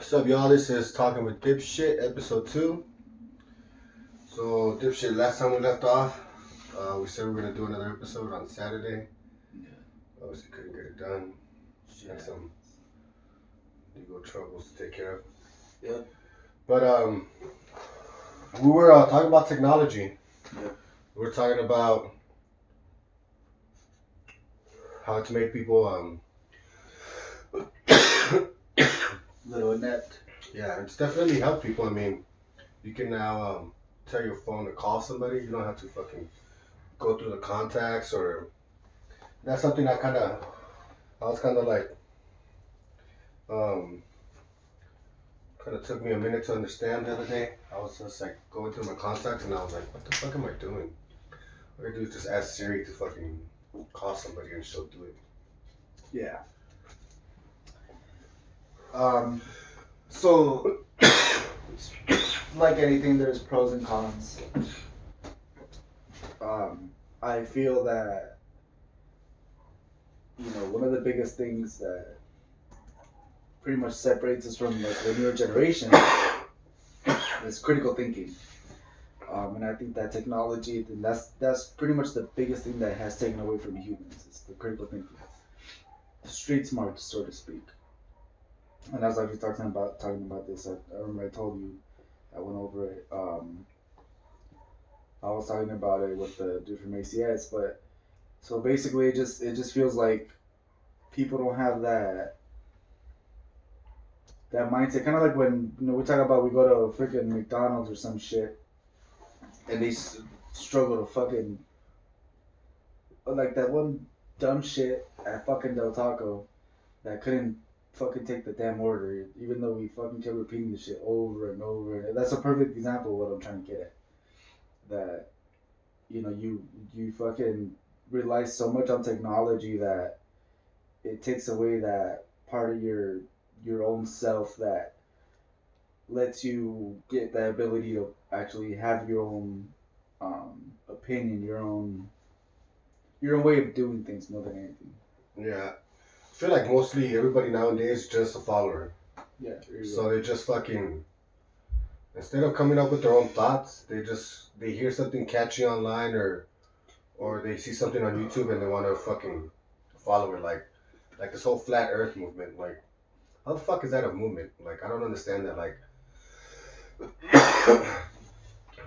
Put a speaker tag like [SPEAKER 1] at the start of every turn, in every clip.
[SPEAKER 1] What's up, y'all? This is Talking with Dipshit, episode 2. So, Dipshit, last time we left off, we said we were going to do another episode on Saturday.
[SPEAKER 2] Yeah.
[SPEAKER 1] Obviously, couldn't get it done. Had some legal troubles to take care of.
[SPEAKER 2] Yep.
[SPEAKER 1] But, we were talking about technology.
[SPEAKER 2] Yep.
[SPEAKER 1] We were talking about how to make people,
[SPEAKER 2] Little inept.
[SPEAKER 1] yeah, it's definitely helped people. I mean, you can now tell your phone to call somebody. You don't have to fucking go through the contacts or. That's something I was kind of like, kind of took me a minute to understand the other day. I was just like going through my contacts and I was like, what the fuck am I doing? What I do is just ask Siri to fucking call somebody and she'll do it.
[SPEAKER 2] Yeah. So, like anything, there's pros and cons. I feel that, one of the biggest things that pretty much separates us from like the newer generation is critical thinking. And I think that technology, and that's pretty much the biggest thing that has taken away from humans is the critical thinking, street smart, so to speak. And I was actually talking about this. I remember I told you, I went over it. I was talking about it with the dude from ACS, but so basically, it just feels like people don't have that mindset. Kind of like when we talk about we go to freaking McDonald's or some shit, and they struggle to fucking like that one dumb shit at fucking Del Taco that couldn't fucking take the damn order, even though we fucking kept repeating the shit over and over. And that's a perfect example of what I'm trying to get at. That you fucking rely so much on technology that it takes away that part of your own self that lets you get the ability to actually have your own opinion, your own way of doing things more than anything.
[SPEAKER 1] Yeah. I feel like mostly everybody nowadays is just a follower.
[SPEAKER 2] Yeah.
[SPEAKER 1] So they just fucking, instead of coming up with their own thoughts, they hear something catchy online or they see something on YouTube and they want to fucking follow it. Like this whole flat Earth movement. Like, how the fuck is that a movement? Like, I don't understand that. Like,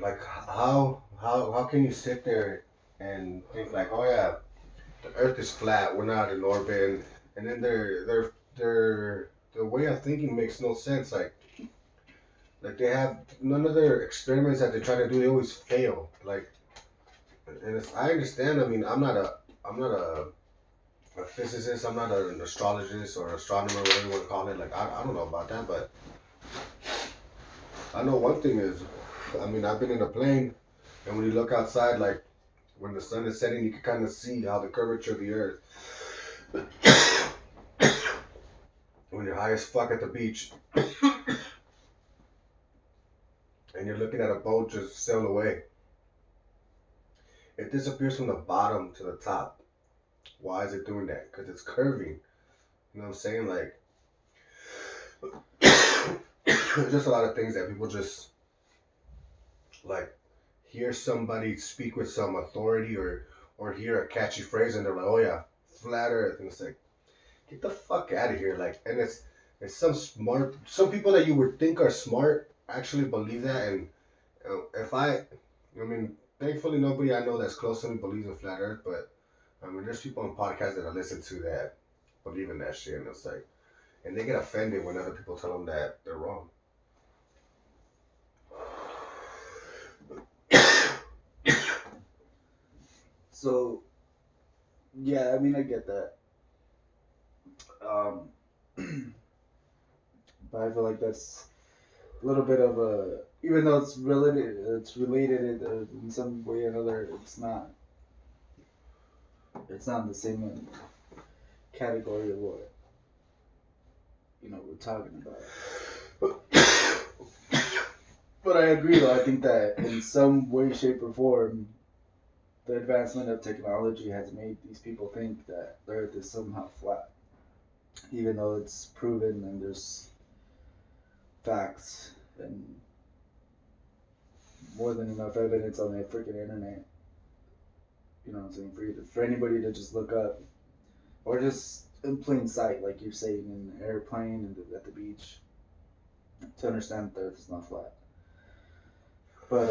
[SPEAKER 1] like how can you sit there and think like, oh yeah, the Earth is flat, we're not in orbit, and then their way of thinking makes no sense. Like they have none of their experiments that they try to do, they always fail. Like, and I understand. I mean, I'm not a physicist. I'm not an astrologist or astronomer, whatever you want to call it. Like, I don't know about that, but I know one thing is, I mean, I've been in a plane, and when you look outside, like when the sun is setting, you can kind of see how the curvature of the Earth. When you're high as fuck at the beach, and you're looking at a boat just sail away, it disappears from the bottom to the top. Why is it doing that? Because it's curving. You know what I'm saying? Like, there's just a lot of things that people just like hear somebody speak with some authority or hear a catchy phrase and they're like, oh yeah, flat Earth, and it's like, get the fuck out of here. Like, and it's some people that you would think are smart actually believe that. And I mean, thankfully nobody I know that's close to me believes in flat Earth, but I mean, there's people on podcasts that I listen to that believe in that shit, and it's like, and they get offended when other people tell them that they're wrong.
[SPEAKER 2] So, yeah, I mean, I get that. But I feel like that's a little bit of a, even though it's related in some way or another, it's not in the same category of what we're talking about. But I agree, though. I think that in some way, shape, or form, the advancement of technology has made these people think that the Earth is somehow flat, even though it's proven and there's facts and more than enough evidence on the freaking internet. You know what I'm saying? For anybody to just look up, or just in plain sight, like you're saying, in an airplane and at the beach, to understand that the Earth is not flat. But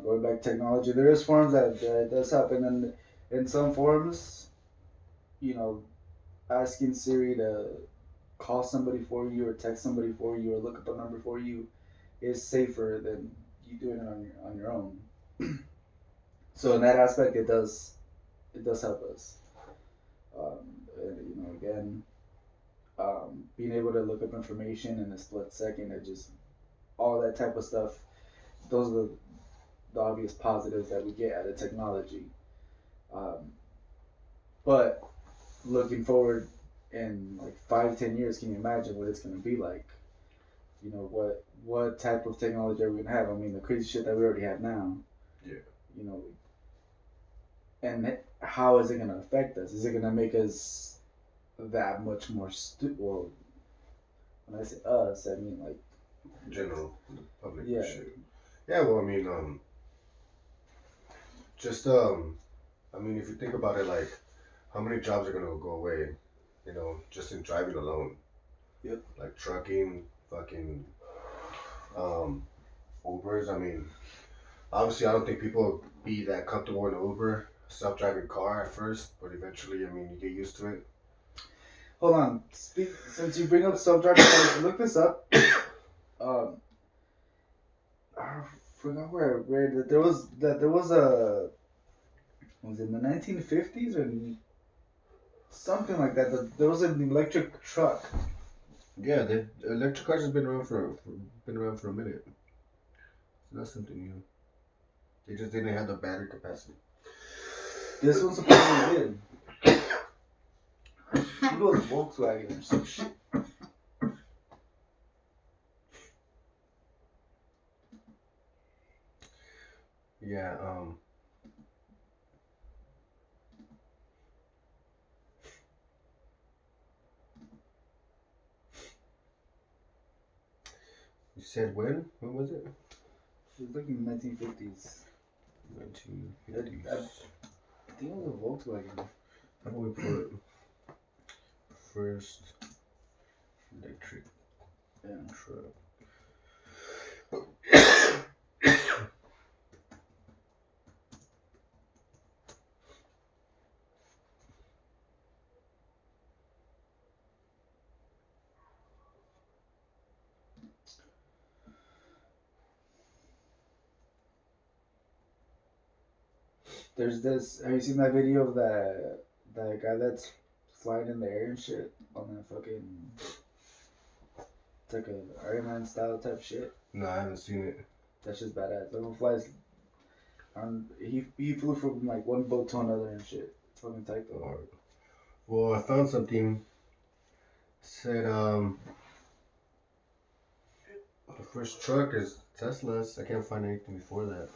[SPEAKER 2] going back to technology, there is forms that does happen, and in some forms, asking Siri to call somebody for you or text somebody for you or look up a number for you is safer than you doing it on your own. So in that aspect, it does help us. Again, being able to look up information in a split second, and just all that type of stuff. Those are the obvious positives that we get out of technology. But looking forward in like 5-10 years, can you imagine what it's going to be like? What type of technology are we going to have? I mean, the crazy shit that we already have now.
[SPEAKER 1] Yeah.
[SPEAKER 2] And how is it going to affect us? Is it going to make us that much more stupid? Well, when I say us, I mean like
[SPEAKER 1] general, the public.
[SPEAKER 2] Yeah.
[SPEAKER 1] Shit. Yeah. Well, I mean, if you think about it, like, how many jobs are gonna go away? Just in driving alone.
[SPEAKER 2] Yep.
[SPEAKER 1] Like trucking, fucking, Ubers. I mean, obviously, I don't think people will be that comfortable in an Uber, self-driving car at first, but eventually, I mean, you get used to it.
[SPEAKER 2] Hold on. Since you bring up self-driving cars, look this up. I forgot where I read that there was a, was it in the 1950s or something like that? There was an electric truck.
[SPEAKER 1] Yeah, the electric cars has been around for a minute. So that's something new. They just didn't have the battery capacity.
[SPEAKER 2] This one supposedly did. I think it was Volkswagen or some shit.
[SPEAKER 1] Yeah, you said when? When was it?
[SPEAKER 2] It was like in the 1950s.
[SPEAKER 1] 1950s.
[SPEAKER 2] I think it was a Volkswagen.
[SPEAKER 1] How about we put first electric truck?
[SPEAKER 2] There's this. Have you seen that video of that guy that's flying in the air and shit on that fucking? It's like a Iron Man style type shit.
[SPEAKER 1] No, I haven't seen it.
[SPEAKER 2] That's just badass. That one flies. He flew from like one boat to another and shit. It's fucking tight though.
[SPEAKER 1] Alright. Well, I found something. It said the first truck is Tesla's. I can't find anything before that.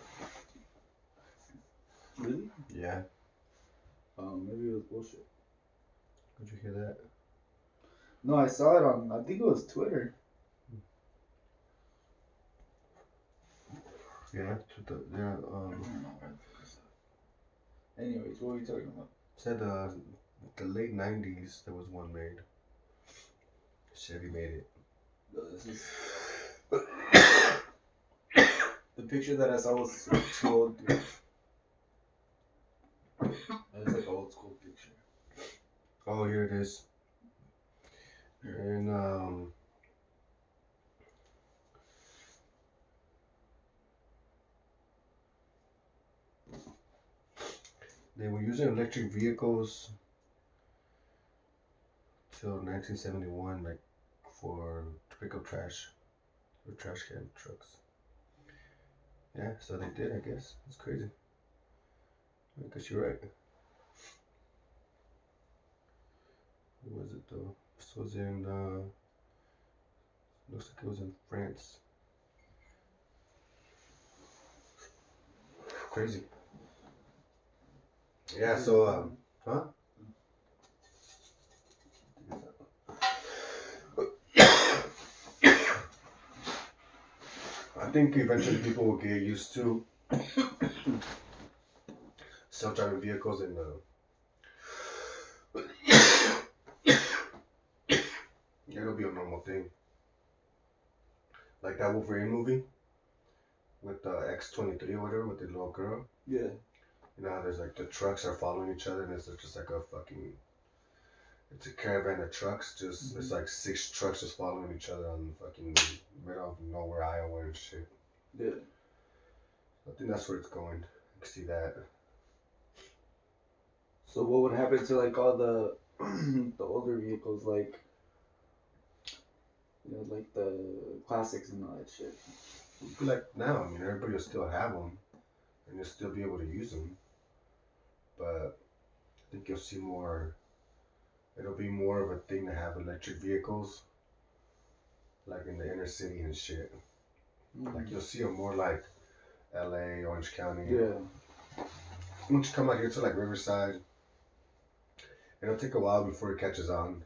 [SPEAKER 2] Really?
[SPEAKER 1] Yeah.
[SPEAKER 2] Maybe it was bullshit.
[SPEAKER 1] Did you hear that?
[SPEAKER 2] No, I saw it on. I think it was Twitter.
[SPEAKER 1] Yeah.
[SPEAKER 2] Anyways, what were you talking about?
[SPEAKER 1] It said the late 90s there was one made. Chevy made it.
[SPEAKER 2] No, this is the picture that I saw was too old. Dude. It's like an old school picture.
[SPEAKER 1] Oh, here it is. And they were using electric vehicles till 1971, like to pick up trash, or trash can trucks. Yeah, so they did. I guess it's crazy. I guess you're right. What was it though? This was in. Looks like it was in France. Crazy. Yeah. So huh? think eventually people will get used to self-driving vehicles and it'll be a normal thing. Like that Wolverine movie with the X-23 or whatever with the little girl.
[SPEAKER 2] Yeah.
[SPEAKER 1] You know how there's like the trucks are following each other and it's just like a fucking, it's a caravan of trucks. Just it's like 6 trucks just following each other on fucking middle of nowhere, Iowa and shit.
[SPEAKER 2] Yeah.
[SPEAKER 1] I think that's where it's going. I can see that.
[SPEAKER 2] So what would happen to like all the the older vehicles, like like the classics and all that shit?
[SPEAKER 1] It'd be like now. I mean, everybody will still have them and you'll still be able to use them. But I think you'll see more. It'll be more of a thing to have electric vehicles, like in the inner city and shit. Like you'll see them more like L.A., Orange County.
[SPEAKER 2] Yeah.
[SPEAKER 1] Once you come out here to like Riverside, it'll take a while before it catches on.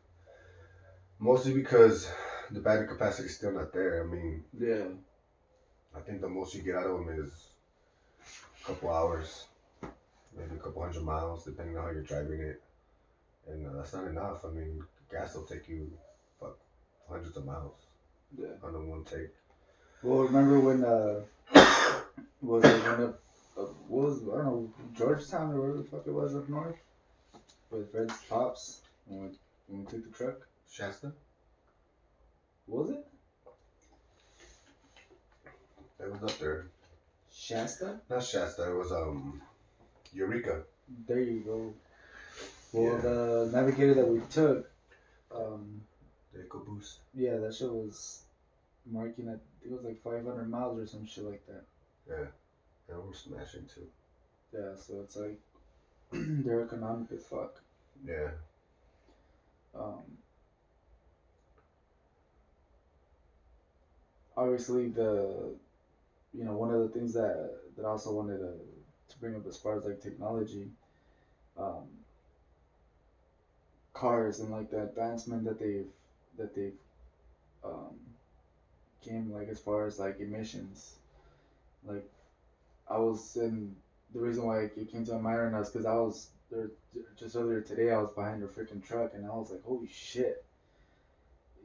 [SPEAKER 1] Mostly because the battery capacity is still not there. I mean,
[SPEAKER 2] yeah.
[SPEAKER 1] I think the most you get out of them is a couple hours, maybe a couple 100 miles, depending on how you're driving it. And that's not enough. I mean, gas will take you hundreds of miles on the one take.
[SPEAKER 2] Well, remember when was it when what was, I don't know, Georgetown or wherever the fuck it was up north with Red's Pops when we took the truck?
[SPEAKER 1] Shasta?
[SPEAKER 2] Was it?
[SPEAKER 1] It was up there.
[SPEAKER 2] Shasta?
[SPEAKER 1] Not Shasta. It was Eureka.
[SPEAKER 2] There you go. Well, the navigator that we took,
[SPEAKER 1] the EcoBoost.
[SPEAKER 2] Yeah, that shit was marking at, it was like 500 miles or some shit like that.
[SPEAKER 1] Yeah, and we're smashing too.
[SPEAKER 2] Yeah, so it's like they're economic as fuck.
[SPEAKER 1] Yeah.
[SPEAKER 2] Obviously one of the things that I also wanted to bring up as far as like technology, cars and like the advancement that they've came like as far as like emissions. Like I was in, the reason why it came to my mind right now is because I was there just earlier today. I was behind a freaking truck and I was like, holy shit.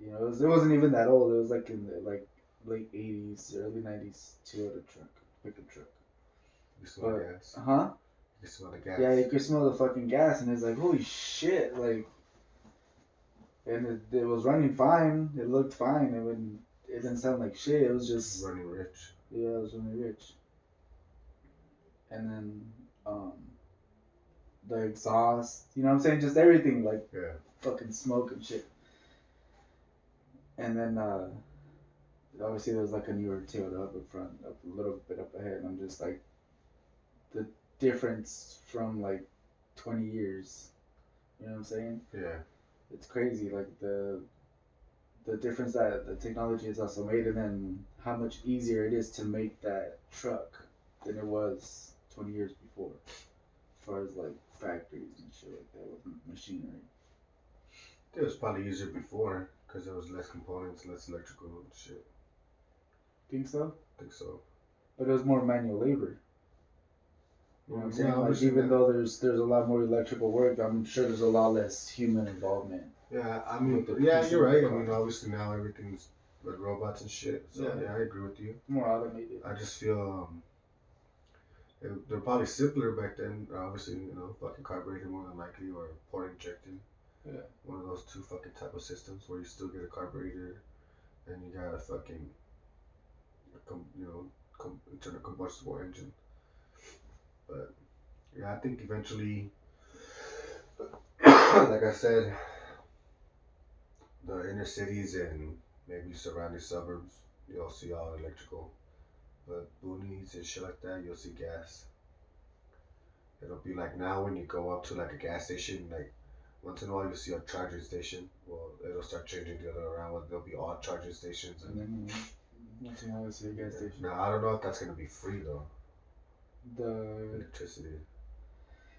[SPEAKER 2] It wasn't even that old. It was like in the late 80s, early 90s Toyota truck, pickup truck.
[SPEAKER 1] You smell the gas?
[SPEAKER 2] Huh?
[SPEAKER 1] You smell the gas?
[SPEAKER 2] Yeah, you could smell the fucking gas, and it's like, holy shit, like, and it was running fine. It looked fine. It didn't sound like shit. It was just
[SPEAKER 1] running rich.
[SPEAKER 2] Yeah, it was running rich. And then the exhaust, you know what I'm saying? Just everything, like fucking smoke and shit. And then obviously there was like a newer Toyota up in front, up a little bit up ahead, and I'm just like, the difference from like 20 years, you know what I'm saying?
[SPEAKER 1] Yeah.
[SPEAKER 2] It's crazy, like the difference that the technology has also made, and then how much easier it is to make that truck than it was 20 years before, as far as like factories and shit like that with machinery.
[SPEAKER 1] It was probably easier before because there was less components, less electrical and shit.
[SPEAKER 2] Think so?
[SPEAKER 1] I think so.
[SPEAKER 2] But it was more manual labor. You know what I'm saying?
[SPEAKER 1] Yeah,
[SPEAKER 2] like even though there's a lot more electrical work, I'm sure there's a lot less human involvement.
[SPEAKER 1] Yeah, I mean, yeah, you're right. I mean, obviously now everything's with robots and shit. So yeah, I agree with you.
[SPEAKER 2] More automated.
[SPEAKER 1] I just feel they're probably simpler back then. Obviously, fucking carburetor more than likely, or port injected.
[SPEAKER 2] Yeah.
[SPEAKER 1] One of those two fucking type of systems where you still get a carburetor, and you got a fucking, internal combustible engine. But yeah, I think eventually, like I said, the inner cities and maybe surrounding suburbs, you'll see all electrical. But boonies and shit like that, you'll see gas. It'll be like now when you go up to like a gas station, like once in a while you'll see a charging station. Well, it'll start changing the other around. Where there'll be all charging stations. And
[SPEAKER 2] then once in a while you'll see a gas station.
[SPEAKER 1] Now I don't know if that's gonna be free though.
[SPEAKER 2] The
[SPEAKER 1] electricity.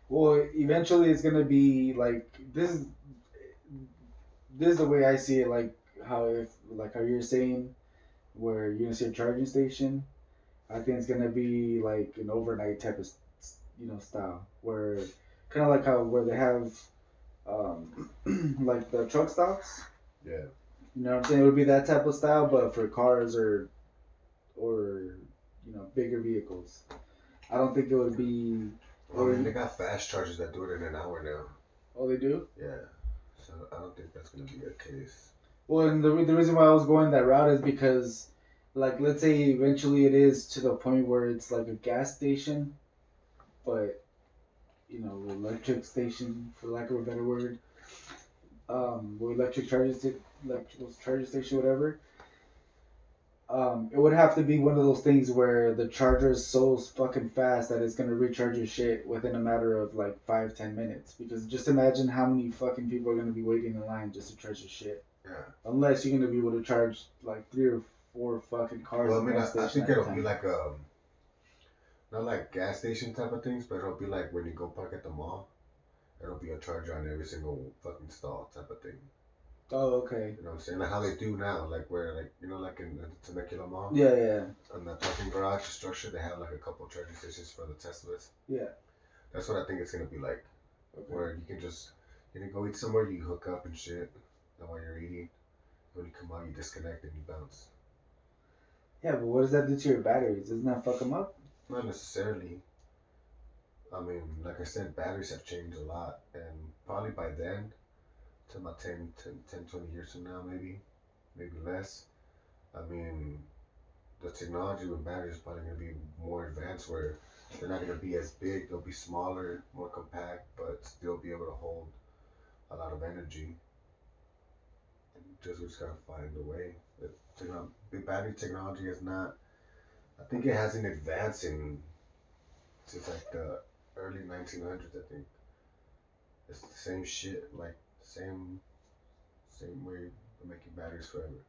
[SPEAKER 2] Well, eventually it's gonna be like this. This is the way I see it. Like how you're saying, where you're gonna see a charging station. I think it's gonna be like an overnight type of, style where kind of like how where they have, like the truck stops.
[SPEAKER 1] Yeah.
[SPEAKER 2] You know what I'm saying? It would be that type of style, but for cars or bigger vehicles. I don't think it would be.
[SPEAKER 1] I mean, they got fast chargers that do it in an hour now.
[SPEAKER 2] Oh, they do?
[SPEAKER 1] Yeah. So I don't think that's gonna be a case.
[SPEAKER 2] Well, and the reason why I was going that route is because, like, let's say eventually it is to the point where it's like a gas station, but electric station, for lack of a better word, or electrical charging station, whatever. It would have to be one of those things where the charger is so fucking fast that it's gonna recharge your shit within a matter of like 5-10 minutes. Because just imagine how many fucking people are gonna be waiting in line just to charge your shit.
[SPEAKER 1] Yeah.
[SPEAKER 2] Unless you're gonna be able to charge like 3 or 4 fucking cars.
[SPEAKER 1] Well, I mean, I think it'll be like not like gas station type of things, but it'll be like when you go park at the mall. It'll be a charger on every single fucking stall type of thing.
[SPEAKER 2] Oh, okay.
[SPEAKER 1] You know what I'm saying? Like how they do now, like where like in the Temecula Mall.
[SPEAKER 2] Yeah, yeah.
[SPEAKER 1] On the parking garage structure, they have like a couple of charging stations for the Teslas.
[SPEAKER 2] Yeah.
[SPEAKER 1] That's what I think it's gonna be like.
[SPEAKER 2] Okay.
[SPEAKER 1] Where you can just go eat somewhere, you hook up and shit. And while you're eating, when you come out, you disconnect and you bounce.
[SPEAKER 2] Yeah, but what does that do to your batteries? Doesn't that fuck them up?
[SPEAKER 1] Not necessarily. I mean, like I said, batteries have changed a lot, and probably by then, to about 10, 20 years from now, maybe less. I mean, the technology with batteries is probably going to be more advanced where they're not going to be as big, they'll be smaller, more compact, but still be able to hold a lot of energy. And we just got to find a way. The battery technology is not, I think it hasn't advanced since like the early 1900s, I think. It's the same shit, like same way of making batteries forever.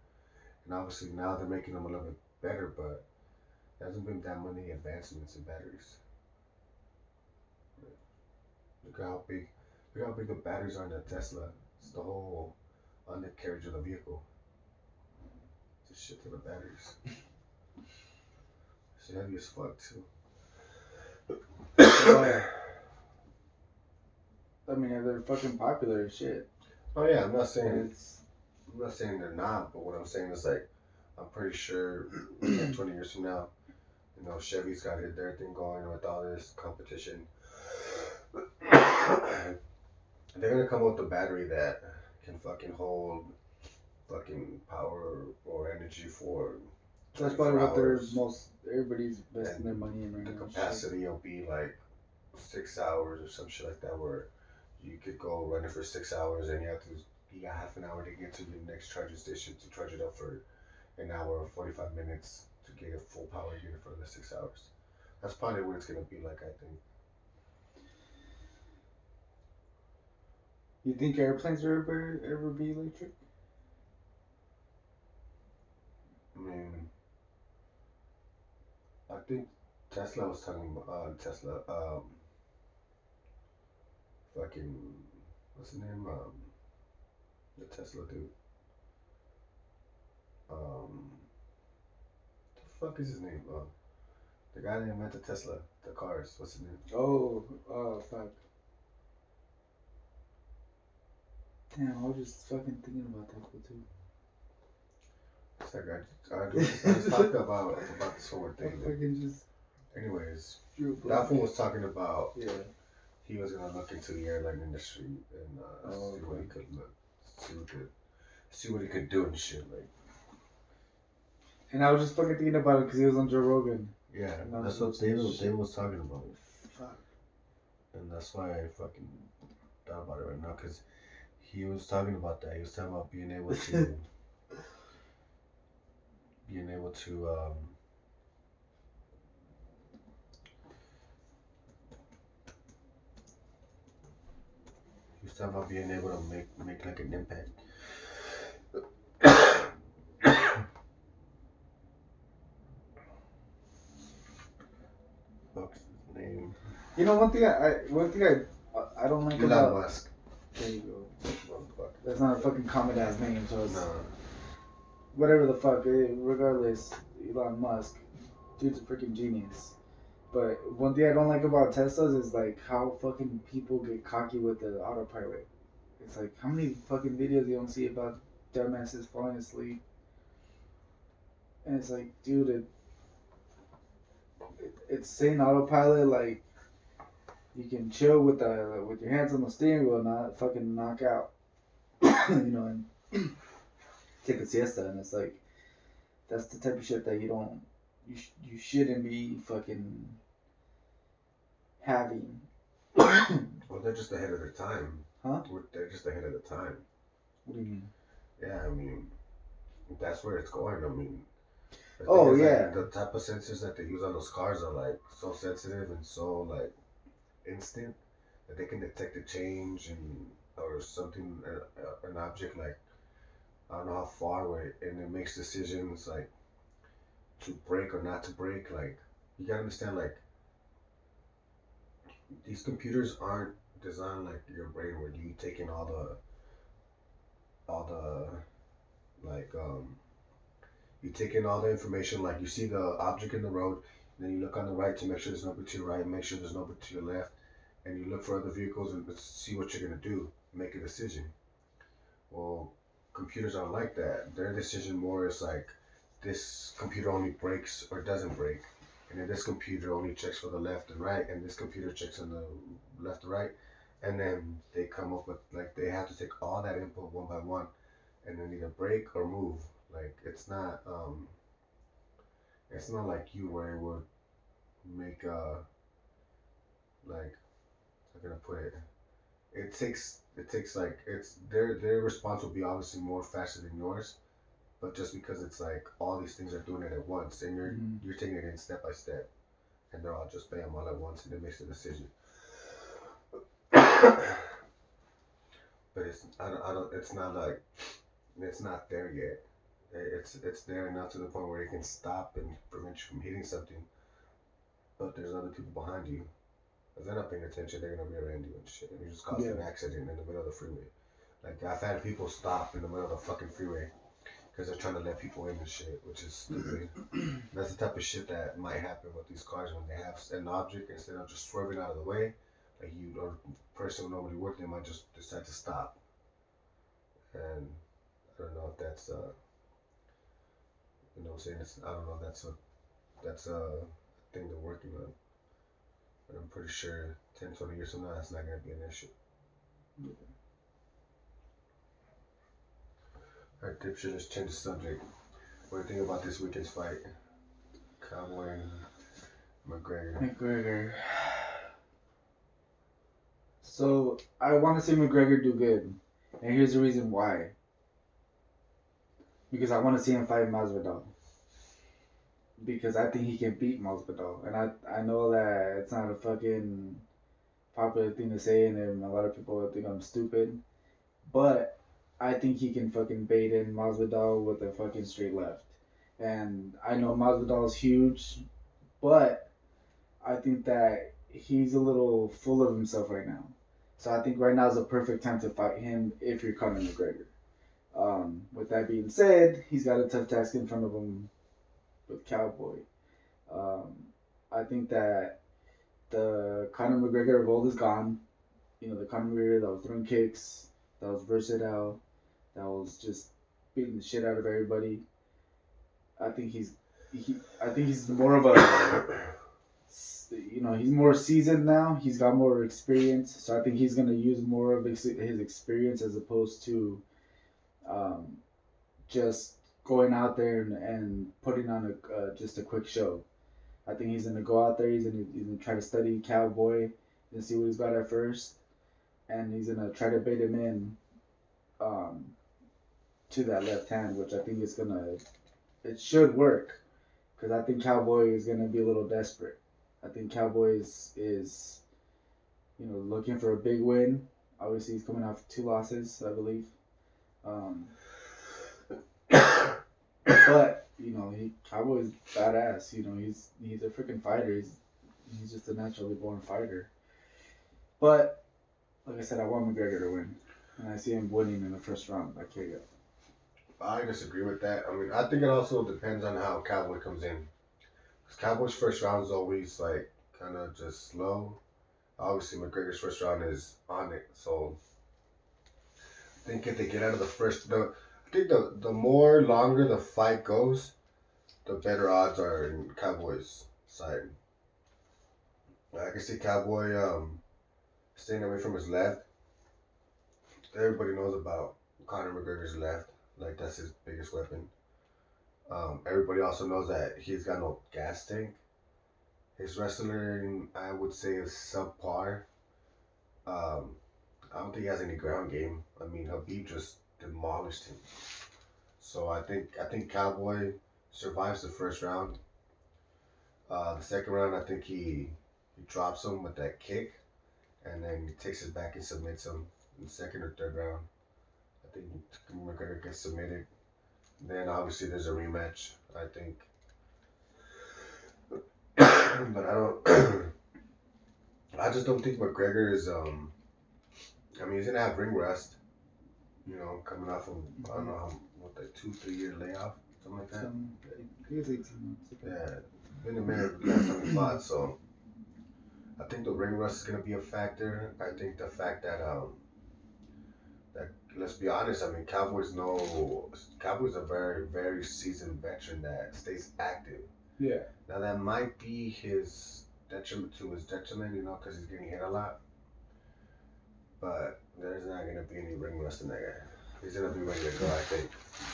[SPEAKER 1] And obviously now they're making them a little bit better, but there hasn't been that many advancements in batteries. Look how big the batteries are in a Tesla. It's the whole undercarriage of the vehicle. It's a shit ton of batteries. It's heavy as fuck too.
[SPEAKER 2] I mean, they're fucking popular as shit.
[SPEAKER 1] Oh yeah, I'm not saying they're not, but what I'm saying is like, I'm pretty sure 10, 20 years from now, Chevy's got their thing going with all this competition. They're gonna come up with a battery that can fucking hold fucking power or energy for.
[SPEAKER 2] That's probably what everybody's investing their money in right now.
[SPEAKER 1] The capacity will be like 6 hours or some shit like that, where you could go running for 6 hours and you got half an hour to get to your next charging station to charge it up for an hour or 45 minutes to get a full power unit for the 6 hours. That's probably what it's gonna be like, I think.
[SPEAKER 2] You think airplanes will ever be electric?
[SPEAKER 1] I mean, I think Tesla was talking about fucking, what's his name? The Tesla dude. The fuck is his name? The guy that invented Tesla, the cars. What's his name?
[SPEAKER 2] Oh, fuck. Damn, I was just fucking thinking about that too.
[SPEAKER 1] It's like I just talked about this whole thing. Anyways, that fool was talking about he was gonna look into the airline industry and see what he could see what he could do and shit like.
[SPEAKER 2] And I was just fucking thinking about it because he was on Joe Rogan.
[SPEAKER 1] Yeah, that's what David was talking about. Fuck. And that's why I fucking thought about it right now, because he was talking about that. He was talking about being able to he was talking about being able to make like an impact. What's his name?
[SPEAKER 2] You know, one thing I don't like
[SPEAKER 1] Elon
[SPEAKER 2] about
[SPEAKER 1] Musk.
[SPEAKER 2] There you go. That's not a fucking common ass name, so it's.
[SPEAKER 1] No.
[SPEAKER 2] whatever the fuck. Regardless, Elon Musk, dude's a freaking genius. But one thing I don't like about Teslas is like how fucking people get cocky with the autopilot. It's like how many fucking videos you don't see about dumbasses falling asleep, and it's like, dude, it's saying autopilot like you can chill with your hands on the steering wheel, not fucking knock out, and take a siesta, and it's like that's the type of shit that you shouldn't be fucking having.
[SPEAKER 1] Well, they're just ahead of their time.
[SPEAKER 2] Huh?
[SPEAKER 1] They're just ahead of the time.
[SPEAKER 2] What do you mean?
[SPEAKER 1] Yeah, I mean, that's where it's going. I mean, the thing
[SPEAKER 2] Oh
[SPEAKER 1] is,
[SPEAKER 2] yeah.
[SPEAKER 1] like, the type of sensors that they use on those cars are like so sensitive and so like instant that they can detect a change and or something, an object like I don't know how far away, and it makes decisions like to brake or not to brake. Like you gotta understand, like these computers aren't designed like your brain, where you take in all the like you take in all the information. Like you see the object in the road, and then you look on the right to make sure there's nobody to your right, make sure there's nobody to your left, and you look for other vehicles and see what you're gonna do, make a decision. Well, computers aren't like that. Their decision more is like this computer only brakes or doesn't brake, and then this computer only checks for the left and right, and this computer checks on the left and right, and then they come up with like they have to take all that input one by one, and then either brake or move. Like it's not like you where it would make like how can I put it? It takes like it's their response will be obviously more faster than yours, but just because it's like all these things are doing it at once, and you're taking it in step by step, and they're all just bam all at once, and it makes a decision. But it's I don't it's not like it's not there yet. It's there now to the point where it can stop and prevent you from hitting something, but there's other people behind you. If they're not paying attention, they're gonna rear end you and shit, and you just cause an accident in the middle of the freeway. Like I've had people stop in the middle of the fucking freeway because they're trying to let people in and shit, which is stupid. That's the type of shit that might happen with these cars when they have an object instead of just swerving out of the way. Like you or person who normally work, they might just decide to stop. And I don't know if that's what I'm saying. I don't know if that's a thing they're working on. But I'm pretty sure 10, 20 years from now, that's not gonna be an issue. Alright, dipshit, let's change the subject. What do you think about this weekend's fight? Cowboy and McGregor.
[SPEAKER 2] So I want to see McGregor do good, and here's the reason why. Because I want to see him fight Masvidal. Because I think he can beat Masvidal, and I know that it's not a fucking popular thing to say, and a lot of people think I'm stupid, but I think he can fucking bait in Masvidal with a fucking straight left. And I know Masvidal's huge, but I think that he's a little full of himself right now. So I think right now is the perfect time to fight him if you're Conor McGregor. With that being said, he's got a tough task in front of him with Cowboy. Um, I think that the Conor McGregor of old is gone. The Conor McGregor that was throwing kicks, that was versatile, that was just beating the shit out of everybody. I think he's more of a he's more seasoned now. He's got more experience, so I think he's gonna use more of his experience as opposed to um, just going out there and putting on just a quick show. I think he's gonna go out there. He's gonna try to study Cowboy and see what he's got at first, and he's gonna try to bait him in um, to that left hand, which I think it should work, because I think Cowboy is gonna be a little desperate. I think Cowboy is looking for a big win. Obviously, he's coming off 2 losses, I believe. But Cowboy's badass. He's a freaking fighter. He's just a naturally born fighter. But like I said, I want McGregor to win, and I see him winning in the first round by KO.
[SPEAKER 1] I disagree with that. I mean, I think it also depends on how Cowboy comes in. Because Cowboy's first round is always like kind of just slow. Obviously, McGregor's first round is on it. So I think if they get out of the I think the more longer the fight goes, the better odds are in Cowboys' side. I can see Cowboy staying away from his left. Everybody knows about Conor McGregor's left. Like that's his biggest weapon. Everybody also knows that he's got no gas tank. His wrestling, I would say, is subpar. Um, I don't think he has any ground game. I mean, Habib just demolished him. So I think Cowboy survives the first round. The second round, I think he drops him with that kick, and then he takes it back and submits him in the second or third round. I think McGregor gets submitted. Then obviously there's a rematch. I think, but I don't. I just don't think McGregor is. I mean, he's gonna have ring rust. You know, coming off of I don't know what the 2-3 year layoff, something like that.
[SPEAKER 2] He was 18 months.
[SPEAKER 1] Yeah, it's been a minute last time he fought, so I think the ring rust is gonna be a factor. I think the fact that let's be honest, I mean Cowboys a very very seasoned veteran that stays active.
[SPEAKER 2] Yeah.
[SPEAKER 1] Now that might be his detriment, you know, because he's getting hit a lot. But there's not gonna be any ring rust in that guy. He's gonna be ready to go, I think.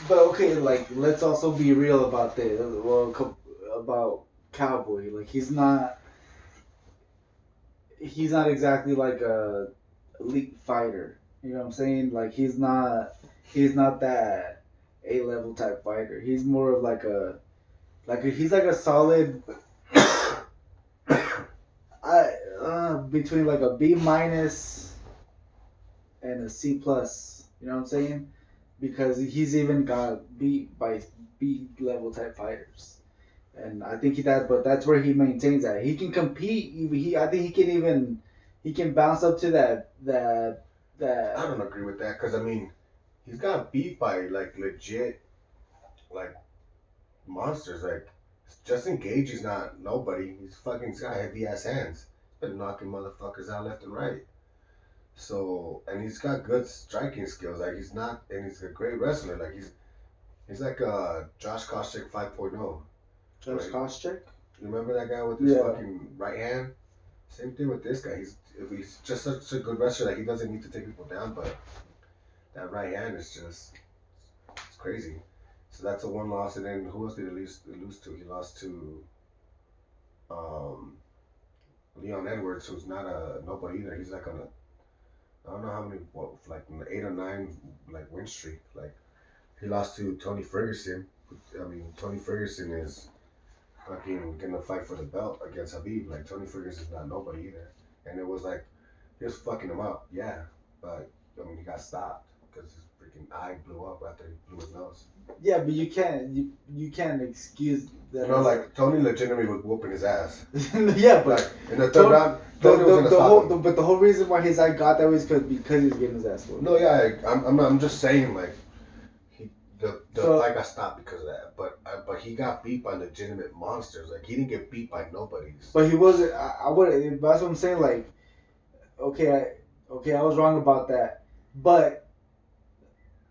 [SPEAKER 2] But okay, like let's also be real about that. Well, about Cowboy, like he's not exactly like a elite fighter. You know what I'm saying? Like he's not that A-level type fighter. He's more of he's like a solid between like a B minus and a C plus. You know what I'm saying? Because he's even got beat by B level type fighters, and I think but that's where he maintains that he can compete. I think he can bounce up to that.
[SPEAKER 1] I don't agree with that because I mean, he's got beat by like legit, like monsters. Like Justin Gage is not nobody. He's got heavy ass hands. He's been knocking motherfuckers out left and right. So and he's got good striking skills. Like he's a great wrestler. Like he's like a Josh Koscheck 5.0.
[SPEAKER 2] Josh Koscheck?
[SPEAKER 1] You remember that guy with his fucking right hand? Same thing with this guy. He's just such a good wrestler. Like he doesn't need to take people down, but that right hand is just it's crazy. So that's a one loss. And then who else did he lose to? He lost to Leon Edwards, who's not a nobody either. He's like on a I don't know how many like an 8 or 9 like win streak. Like he lost to Tony Ferguson. I mean Tony Ferguson is fucking gonna fight for the belt against Habib. Like Tony Ferguson's not nobody either. And it was like he was fucking him up, yeah. But I mean he got stopped because his freaking eye blew up after he blew his nose.
[SPEAKER 2] Yeah, but you can't excuse that.
[SPEAKER 1] You know, like Tony legitimately was whooping his ass.
[SPEAKER 2] Yeah, but
[SPEAKER 1] like, in the third round, Tony was gonna stop him.
[SPEAKER 2] But the whole reason why his eye got that was because he was getting his ass whooped.
[SPEAKER 1] No, yeah, I'm just saying like the fight got stopped because of that. But he got beat by legitimate monsters. Like he didn't get beat by nobodies.
[SPEAKER 2] But he wasn't. I would. That's what I'm saying. Like, okay, I was wrong about that. But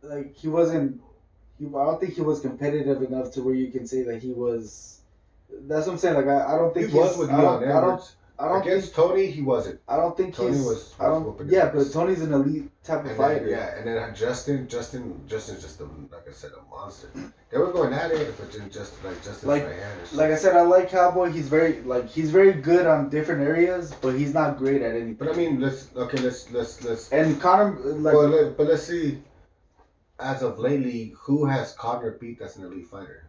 [SPEAKER 2] like he wasn't. I don't think he was competitive enough to where you can say that he was. That's what I'm saying. Like I don't think
[SPEAKER 1] he was with Leon Edwards.
[SPEAKER 2] I don't
[SPEAKER 1] against Tony, he wasn't.
[SPEAKER 2] I don't think
[SPEAKER 1] Tony
[SPEAKER 2] was. I don't. Yeah, but Tony's an elite type of fighter.
[SPEAKER 1] And then Justin's just like I said, a monster. They were going at it, but then Justin's right hand.
[SPEAKER 2] Like I said, I like Cowboy. He's very good on different areas, but he's not great at anything.
[SPEAKER 1] But I mean, let's.
[SPEAKER 2] And Conor, like,
[SPEAKER 1] but let's see. As of lately, who has Conor beat that's an elite fighter?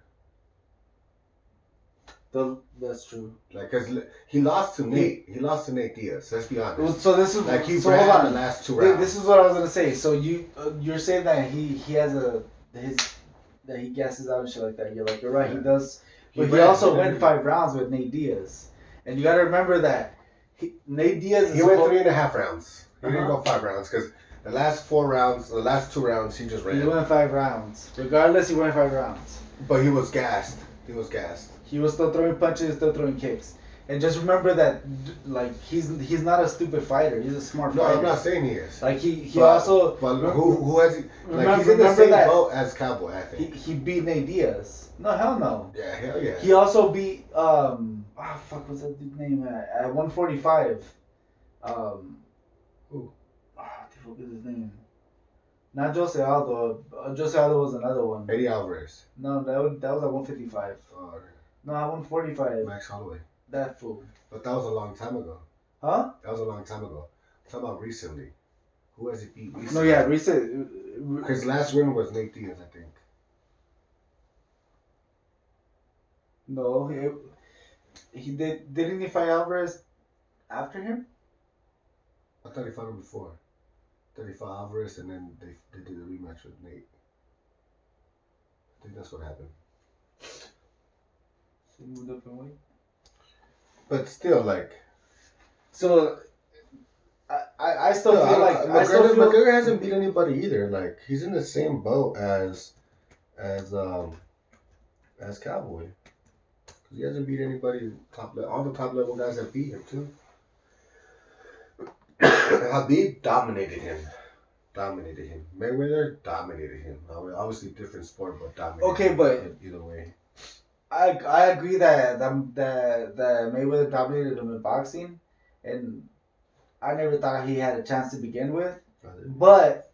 [SPEAKER 2] That's true.
[SPEAKER 1] Like, cause he lost to Nate. He lost to Nate Diaz. Let's be honest.
[SPEAKER 2] So this is
[SPEAKER 1] like he
[SPEAKER 2] so
[SPEAKER 1] ran
[SPEAKER 2] hold on.
[SPEAKER 1] the last 2 rounds.
[SPEAKER 2] This is what I was gonna say. So you're saying that he has that he guesses out and shit like that. You're right. Yeah. He does. But he also went 5 rounds with Nate Diaz, and you got to remember that Nate Diaz.
[SPEAKER 1] He went 3.5 rounds. He didn't go 5 rounds because The last 4 rounds, the last 2 rounds, he just ran.
[SPEAKER 2] He went 5 rounds. Regardless, he went 5 rounds.
[SPEAKER 1] But he was gassed. He was gassed.
[SPEAKER 2] He was still throwing punches, still throwing kicks. And just remember that, like, he's not a stupid fighter. He's a smart fighter.
[SPEAKER 1] No, I'm not saying he is.
[SPEAKER 2] Like, he also...
[SPEAKER 1] But who has he... Like, he's in the same boat as Cowboy, I think.
[SPEAKER 2] He beat Nate Diaz. No, hell no.
[SPEAKER 1] Yeah, hell yeah.
[SPEAKER 2] He also beat... fuck, what's that dude's name at 145?
[SPEAKER 1] Who?
[SPEAKER 2] What the fuck is his name? Not Jose Aldo. Jose Aldo was another one.
[SPEAKER 1] Eddie Alvarez.
[SPEAKER 2] No, that was at 155. No, at 145.
[SPEAKER 1] Max Holloway.
[SPEAKER 2] That fool.
[SPEAKER 1] But that was a long time ago.
[SPEAKER 2] Huh?
[SPEAKER 1] That was a long time ago. I'm talking about recently. Who has he beat recently?
[SPEAKER 2] No, yeah, recent.
[SPEAKER 1] His last win was Nate Diaz, I think.
[SPEAKER 2] No, he did. Didn't he fight Alvarez after him?
[SPEAKER 1] I thought he fought him before. I thought he fought Alvarez and then they did a rematch with Nate. I think that's what happened.
[SPEAKER 2] So he moved up in weight.
[SPEAKER 1] But still, like...
[SPEAKER 2] So, I still feel like...
[SPEAKER 1] McGregor hasn't beat anybody either. Like, he's in the same boat as Cowboy. Because he hasn't beat anybody all the top level guys that beat him, too. Habib dominated him. Mayweather dominated him. Obviously, different sport, but dominated
[SPEAKER 2] okay,
[SPEAKER 1] him
[SPEAKER 2] but
[SPEAKER 1] either way.
[SPEAKER 2] I agree that Mayweather dominated him in boxing, and I never thought he had a chance to begin with. But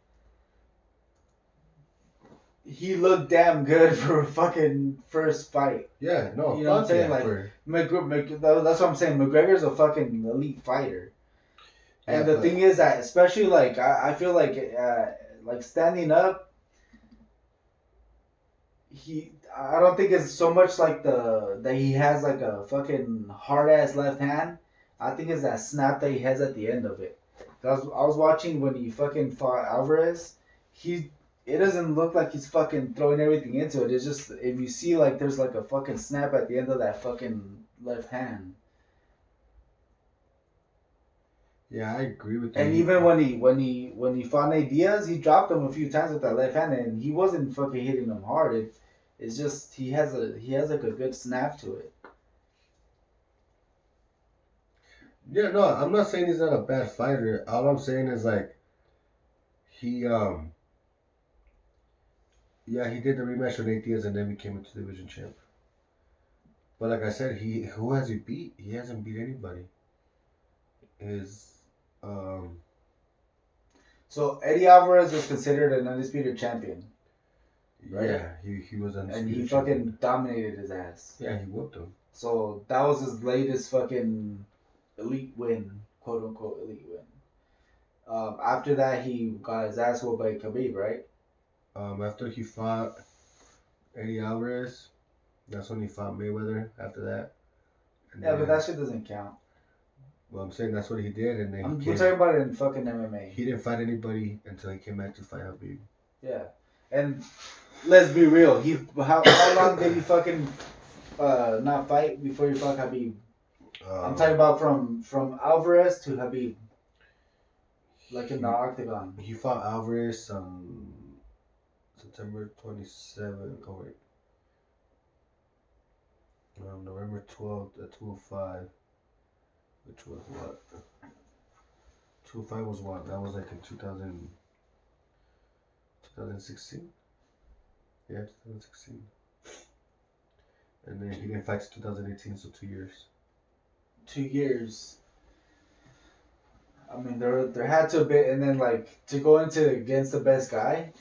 [SPEAKER 2] he looked damn good for a fucking first fight.
[SPEAKER 1] Yeah, no,
[SPEAKER 2] you know what I'm saying? Like that's what I'm saying. McGregor's a fucking elite fighter. And the thing is that, especially like I feel like standing up, I don't think it's so much like that he has like a fucking hard ass left hand. I think it's that snap that he has at the end of it. I was watching when he fucking fought Alvarez. It doesn't look like he's fucking throwing everything into it. It's just, if you see like there's like a fucking snap at the end of that fucking left hand.
[SPEAKER 1] Yeah, I agree with you.
[SPEAKER 2] And even when he fought Nate Diaz, he dropped him a few times with that left hand, and he wasn't fucking hitting him hard. It's just he has like a good snap to it.
[SPEAKER 1] Yeah, no, I'm not saying he's not a bad fighter. All I'm saying is like he did the rematch with Nate Diaz and then became a 2-division champ. But like I said, who has he beat? He hasn't beat anybody.
[SPEAKER 2] So Eddie Alvarez was considered an undisputed champion.
[SPEAKER 1] Right? Yeah, he was undisputed.
[SPEAKER 2] And he fucking dominated his ass.
[SPEAKER 1] Yeah, he whooped him.
[SPEAKER 2] So that was his latest fucking elite win, quote unquote elite win. After that, he got his ass whooped by Khabib, right?
[SPEAKER 1] After he fought Eddie Alvarez, that's when he fought Mayweather. After that.
[SPEAKER 2] Yeah, but that shit doesn't count.
[SPEAKER 1] Well, I'm saying that's what he did, and then
[SPEAKER 2] we're talking about it in fucking MMA.
[SPEAKER 1] He didn't fight anybody until he came back to fight Habib.
[SPEAKER 2] Yeah, and let's be real. How long did he fucking not fight before he fought Habib? I'm talking about from Alvarez to Habib, like in the octagon.
[SPEAKER 1] He fought Alvarez September 27th. Oh wait, November 12th at 205. Which was what? 205 was what? That was like in 2016? Yeah, 2016. And then he didn't fight till 2018, so 2 years.
[SPEAKER 2] 2 years. I mean, there had to be, and then like to go into against the best guy.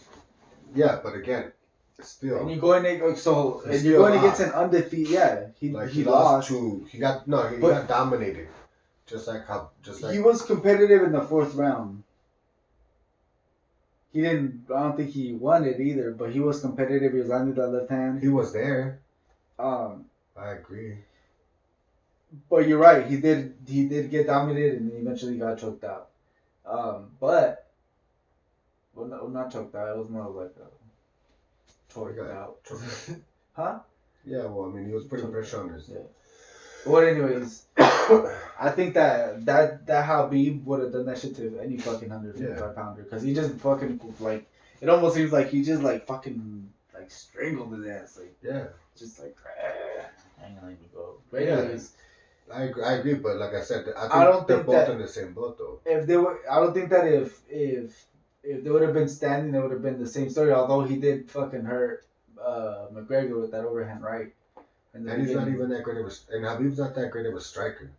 [SPEAKER 1] Yeah, but again, still.
[SPEAKER 2] And you're going against an undefeated. Yeah, he lost.
[SPEAKER 1] He got dominated. He
[SPEAKER 2] was competitive in the 4th round. I don't think he won it either, but he was competitive. He was landing that left hand.
[SPEAKER 1] He was there. I agree.
[SPEAKER 2] But you're right. He did get dominated and eventually got choked out. Not choked out. It was more like a choked out. Huh?
[SPEAKER 1] Yeah. Well, I mean, he was putting pressure on us.
[SPEAKER 2] Yeah. Well, anyways, I think that Habib would have done that shit to any fucking 155 pounder because he just fucking like it almost seems like he just like fucking like strangled his ass like just like hang on let me go. But anyways,
[SPEAKER 1] I agree, but like I said,
[SPEAKER 2] I don't
[SPEAKER 1] they're
[SPEAKER 2] think
[SPEAKER 1] both
[SPEAKER 2] that
[SPEAKER 1] in the same boat though.
[SPEAKER 2] if they were, I don't think that if they would have been standing, it would have been the same story. Although he did fucking hurt McGregor with that overhand right.
[SPEAKER 1] And he's not even that great of a, and Habib's not that great of a striker.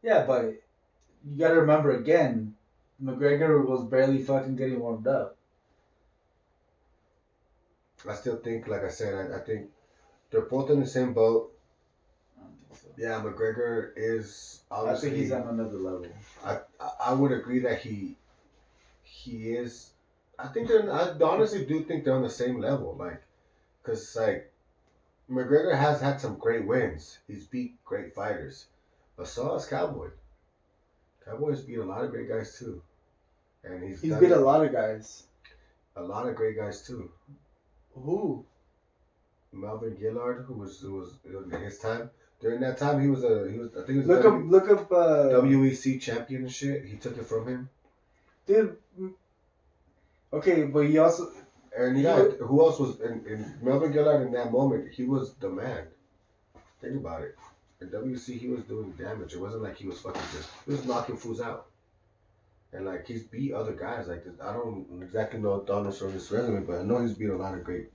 [SPEAKER 2] Yeah, but you got to remember again, McGregor was barely fucking getting warmed up.
[SPEAKER 1] I still think, like I said, I think they're both in the same boat.
[SPEAKER 2] I don't think so.
[SPEAKER 1] Yeah, McGregor is obviously.
[SPEAKER 2] I think he's on another level.
[SPEAKER 1] I would agree that he is. I think they're. I honestly do think they're on the same level, like, cause like McGregor has had some great wins. He's beat great fighters, but so has Cowboy. Cowboy's beat a lot of great guys too, and he's
[SPEAKER 2] beat a lot of guys.
[SPEAKER 1] A lot of great guys too.
[SPEAKER 2] Who?
[SPEAKER 1] Melvin Gillard, who was in his time. During that time, he was I think he was
[SPEAKER 2] look up
[SPEAKER 1] WEC champion and shit. He took it from him.
[SPEAKER 2] Dude. Okay, but he also.
[SPEAKER 1] And who else was in Melvin Gillard in that moment? He was the man. Think about it. In WC, he was doing damage. It wasn't like he was fucking just. He was knocking fools out. And like he's beat other guys. Like I don't exactly know Donald Cerrone's resume, but I know he's beat a lot of great.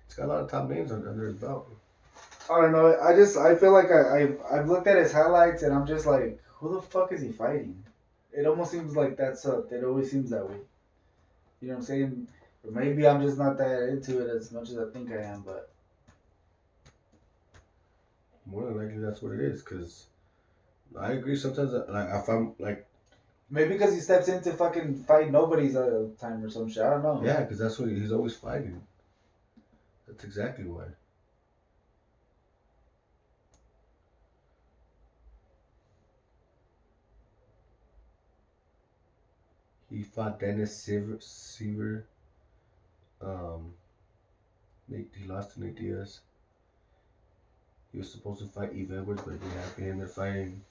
[SPEAKER 1] He's got a lot of top names under his belt.
[SPEAKER 2] I don't know. I feel like I've looked at his highlights and I'm just like, who the fuck is he fighting? It almost seems like that's up. It always seems that way. You know what I'm saying? Or maybe I'm just not that into it as much as I think I am, but
[SPEAKER 1] more than likely that's what it is. Cause I agree. Sometimes like if I'm like.
[SPEAKER 2] Maybe because he steps in to fucking fight nobody's all the time or some shit. I don't know.
[SPEAKER 1] Yeah, because that's what he's always fighting. That's exactly why. He fought Dennis Seaver. He lost to Nate Diaz. He was supposed to fight Eve Edwards, but it didn't happen. He ended up fighting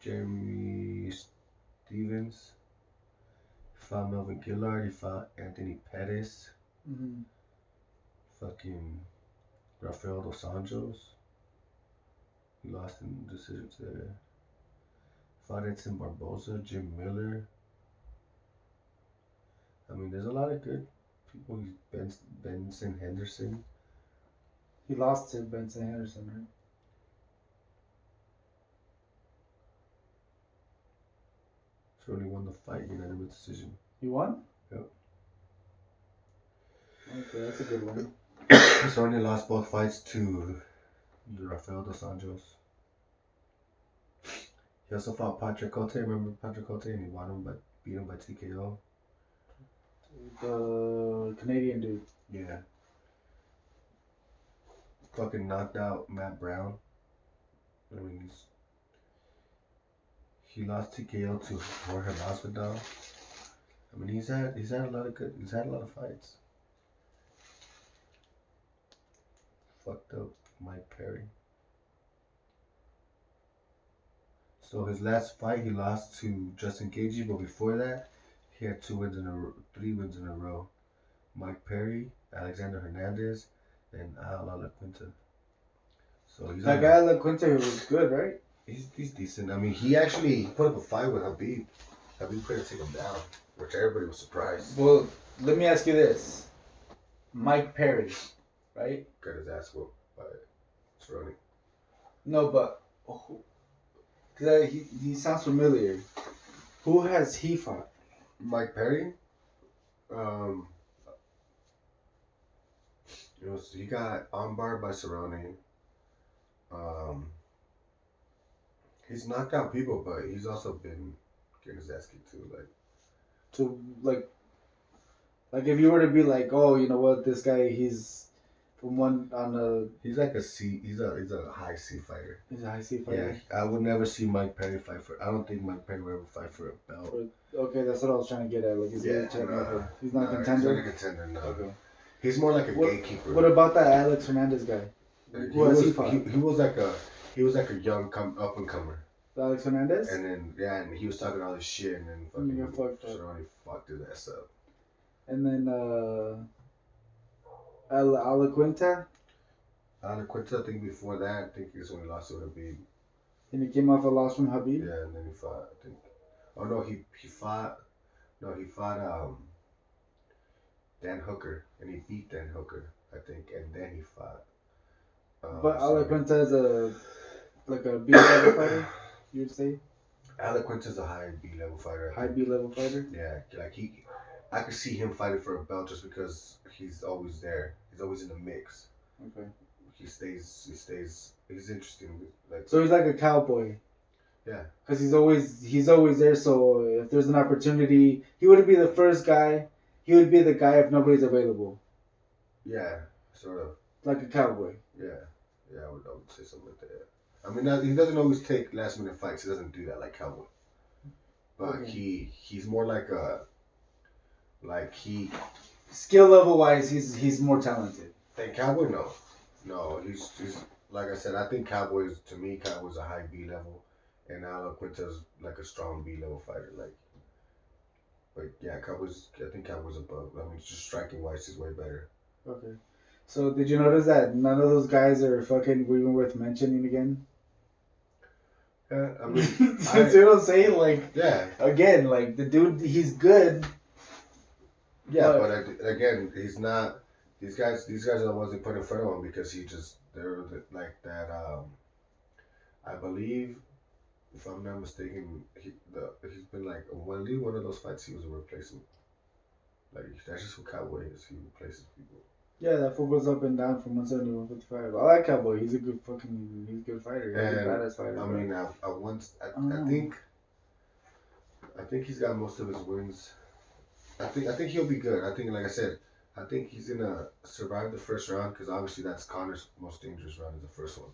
[SPEAKER 1] Jeremy Stevens. He fought Melvin Gillard. He fought Anthony Pettis.
[SPEAKER 2] Mm-hmm.
[SPEAKER 1] Fucking Rafael Dos Anjos. He lost in decisions there. Fought Edson Barboza, Jim Miller. I mean, there's a lot of good people. Benson Henderson.
[SPEAKER 2] He lost to Benson Henderson, right?
[SPEAKER 1] Cerrone won the fight, unanimous decision.
[SPEAKER 2] He won?
[SPEAKER 1] Yep.
[SPEAKER 2] Okay, that's a good one.
[SPEAKER 1] Cerrone lost both fights to Rafael Dos Anjos. He also fought Patrick Cote. Remember Patrick Cote? And he won him, but beat him by TKO.
[SPEAKER 2] The Canadian dude.
[SPEAKER 1] Yeah. Fucking knocked out Matt Brown. I mean, he lost TKO to Jorge Masvidal. I mean, he's had a lot of fights. Fucked up Mike Perry. So his last fight, he lost to Justin Gaethje, but before that, he had 3 wins in a row. Mike Perry, Alexander Hernandez, and Al La Quinta. So he's
[SPEAKER 2] that guy La Quinta was good, right?
[SPEAKER 1] He's decent. I mean, he actually put up a fight with Habib. Habib couldn't take him down, which everybody was surprised.
[SPEAKER 2] Well, let me ask you this: Mike Perry, right?
[SPEAKER 1] Got his ass whooped by Cerrone.
[SPEAKER 2] No, but because he sounds familiar. Who has he fought?
[SPEAKER 1] Mike Perry. He got armbarred by Cerrone. He's knocked out people, but he's also been getting his ass kicked too.
[SPEAKER 2] Like if you were to be like, oh, you know what, this guy, he's from one on the.
[SPEAKER 1] He's like a C. He's a high C fighter.
[SPEAKER 2] He's a high C fighter.
[SPEAKER 1] Yeah, I would never see Mike Perry fight for. I don't think Mike Perry would ever fight for a belt.
[SPEAKER 2] Okay, that's what I was trying to get at. Like, he's not a contender.
[SPEAKER 1] He's not a contender. No. Okay. He's more like a gatekeeper.
[SPEAKER 2] What about that Alex Hernandez guy?
[SPEAKER 1] He was like a young up and comer.
[SPEAKER 2] Alex Hernandez.
[SPEAKER 1] And then and he was talking all this shit, and then
[SPEAKER 2] And he
[SPEAKER 1] fucking
[SPEAKER 2] got fucked up.
[SPEAKER 1] Cerrone fucked his ass up.
[SPEAKER 2] And then Alaquinta.
[SPEAKER 1] Quinta, I think before that, I think he's when he lost to Habib.
[SPEAKER 2] And he came off a loss from Habib.
[SPEAKER 1] Yeah, and then he fought. I think. Oh no, he fought. No, he fought Dan Hooker, and he beat Dan Hooker, I think, and then he fought.
[SPEAKER 2] But Alaquinta is like a B level fighter, you'd say.
[SPEAKER 1] Quinta's a high B level fighter.
[SPEAKER 2] High B level fighter.
[SPEAKER 1] Yeah, like I could see him fighting for a belt just because he's always there. He's always in the mix.
[SPEAKER 2] Okay.
[SPEAKER 1] He's interesting. Like,
[SPEAKER 2] so he's like a cowboy.
[SPEAKER 1] Yeah.
[SPEAKER 2] Because he's always there. So if there's an opportunity, he wouldn't be the first guy. He would be the guy if nobody's available.
[SPEAKER 1] Yeah, sort of.
[SPEAKER 2] Like a cowboy.
[SPEAKER 1] Yeah, I would say something like that. I mean, he doesn't always take last minute fights. He doesn't do that like Cowboy. But okay. he's more like
[SPEAKER 2] skill level wise, he's more talented.
[SPEAKER 1] Than Cowboy, no, he's like I said. I think Cowboy's a high B level, and Al Quinta's like a strong B level fighter. Like, but yeah, I think Cowboy's above. I mean, just striking wise, he's way better.
[SPEAKER 2] Okay. So did you notice that none of those guys are fucking even worth mentioning again?
[SPEAKER 1] Yeah, I mean,
[SPEAKER 2] you know what I'm saying? Like,
[SPEAKER 1] yeah.
[SPEAKER 2] Again, like the dude, he's good.
[SPEAKER 1] Yeah, but again, he's not. These guys are the ones they put in front of him because they're like that. I believe, if I'm not mistaken, he's been like one of those fights he was a replacement. Like that's just what Cowboy is. He replaces people.
[SPEAKER 2] Yeah, that fool goes up and down from 170 to 155. I like Cowboy. He's a good fighter. He's a badass fighter.
[SPEAKER 1] I mean, I think he's got most of his wins. I think he'll be good. I think, like I said, I think he's gonna survive the first round because obviously that's Connor's most dangerous round is the first one.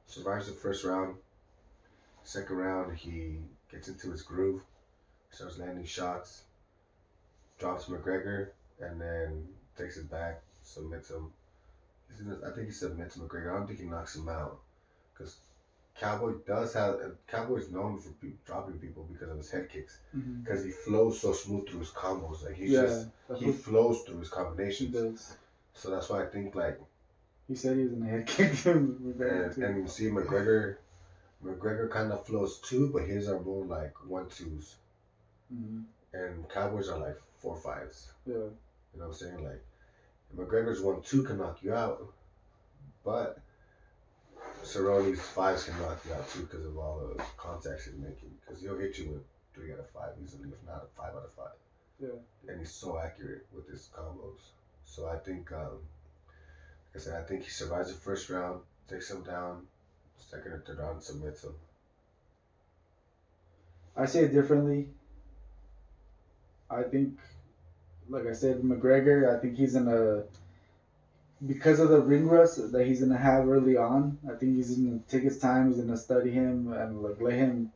[SPEAKER 1] Survives the first round. Second round, he gets into his groove, starts landing shots, drops McGregor, and then takes it back, submits him. I think he submits McGregor. I don't think he knocks him out because Cowboy's known for dropping people because of his head kicks. Because he flows so smooth through his combos. Like he flows through his combinations. He does. So that's why I think like
[SPEAKER 2] he said he was in a head kick.
[SPEAKER 1] and see McGregor kind of flows too, but his are more like 1-2s. And Cowboys are like 4-5s. Yeah. You know what I'm saying? Like McGregor's 1-2 can knock you out, but Cerrone's 5s can knock you out too because of all the contacts he's making. Because he'll hit you with 3 out of 5 easily, if not 5 out of 5. Yeah. And he's so accurate with his combos. So I think, like I said, I think he survives the first round, takes him down, second or third round, submits him.
[SPEAKER 2] I say it differently. I think, like I said, McGregor, I think he's in a, because of the ring rust that he's going to have early on, I think he's going to take his time, he's going to study him and like let him,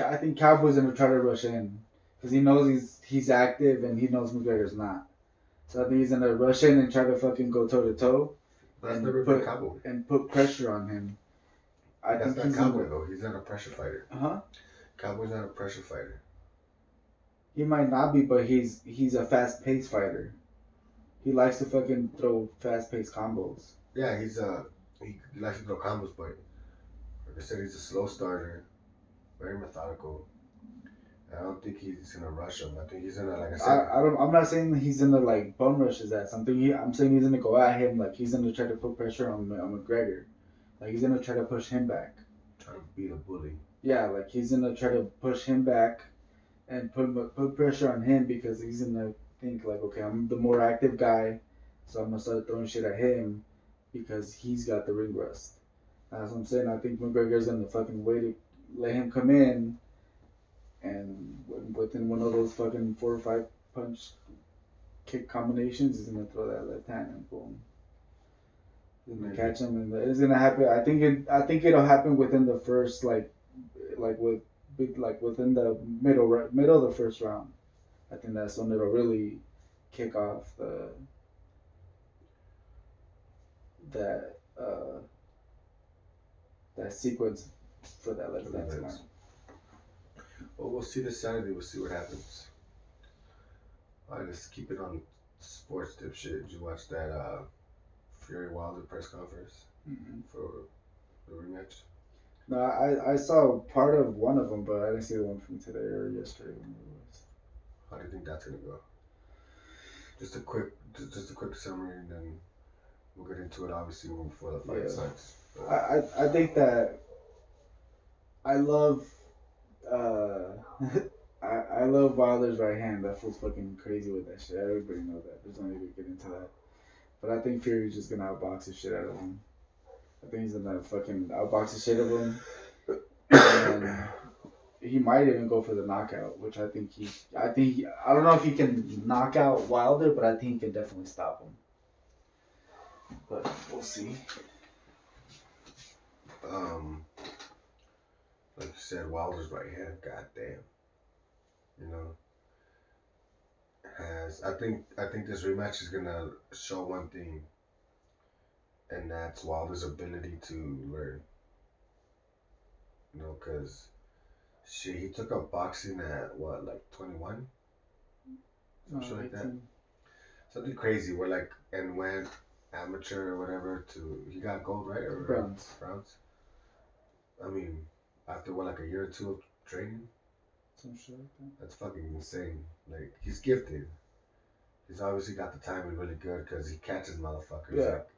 [SPEAKER 2] I think Cowboy's going to try to rush in because he knows he's active and he knows McGregor's not. So I think he's going to rush in and try to fucking go toe to toe and put pressure on him.
[SPEAKER 1] That's not Cowboy though. He's not a pressure fighter. Cowboy's not a pressure fighter.
[SPEAKER 2] He might not be, but he's a fast-paced fighter. He likes to fucking throw fast-paced combos.
[SPEAKER 1] Yeah, he likes to throw combos, but like I said, he's a slow starter, very methodical. I don't think he's gonna rush him. I think he's gonna, like I said.
[SPEAKER 2] I'm not saying that he's gonna like bum rush his ass. I'm saying he's gonna go at him, like he's gonna try to put pressure on McGregor, like he's gonna try to push him back.
[SPEAKER 1] Try to beat a bully.
[SPEAKER 2] Yeah, like he's gonna try to push him back, and put pressure on him because he's gonna think like, okay, I'm the more active guy, so I'm gonna start throwing shit at him because he's got the ring rust. That's what I'm saying. I think McGregor's gonna fucking wait to let him come in, and within one of those fucking 4 or 5 punch kick combinations, he's gonna throw that left hand and boom. He's gonna catch him, and it's gonna happen. I think it'll happen within the first within the middle of the first round. I think that's when it'll really kick off that sequence for that let's dance
[SPEAKER 1] Events.
[SPEAKER 2] match.
[SPEAKER 1] Well, we'll see this Saturday. We'll see what happens. All right, let's keep it on sports dipshit. Did you watch that Fury Wilder press conference for the rematch?
[SPEAKER 2] No, I saw part of one of them, but I didn't see the one from today or yesterday.
[SPEAKER 1] How do you think that's gonna go? Just a quick summary, and then we'll get into it. Obviously, before the fight starts.
[SPEAKER 2] I think that I love I love Wilder's right hand. That fool's fucking crazy with that shit. Everybody knows that. There's no need to get into that. But I think Fury's just gonna outbox the shit out of him. I think he's gonna fucking outbox the shit out of him. And he might even go for the knockout, which I don't know if he can knock out Wilder, but I think he can definitely stop him. But we'll see.
[SPEAKER 1] Like you said, Wilder's right hand. Goddamn. You know. I think this rematch is gonna show one thing, and that's Wilder's ability to learn. You know, cause shit, he took up boxing at what, like 21, some shit like that. Something crazy. Where like and went amateur or whatever to he got gold, right, or
[SPEAKER 2] Bronze.
[SPEAKER 1] I mean, after what, like a year or two of training.
[SPEAKER 2] Some shit like that.
[SPEAKER 1] That's fucking insane. Like, he's gifted. He's obviously got the timing really good because he catches motherfuckers.
[SPEAKER 2] Yeah.
[SPEAKER 1] Like,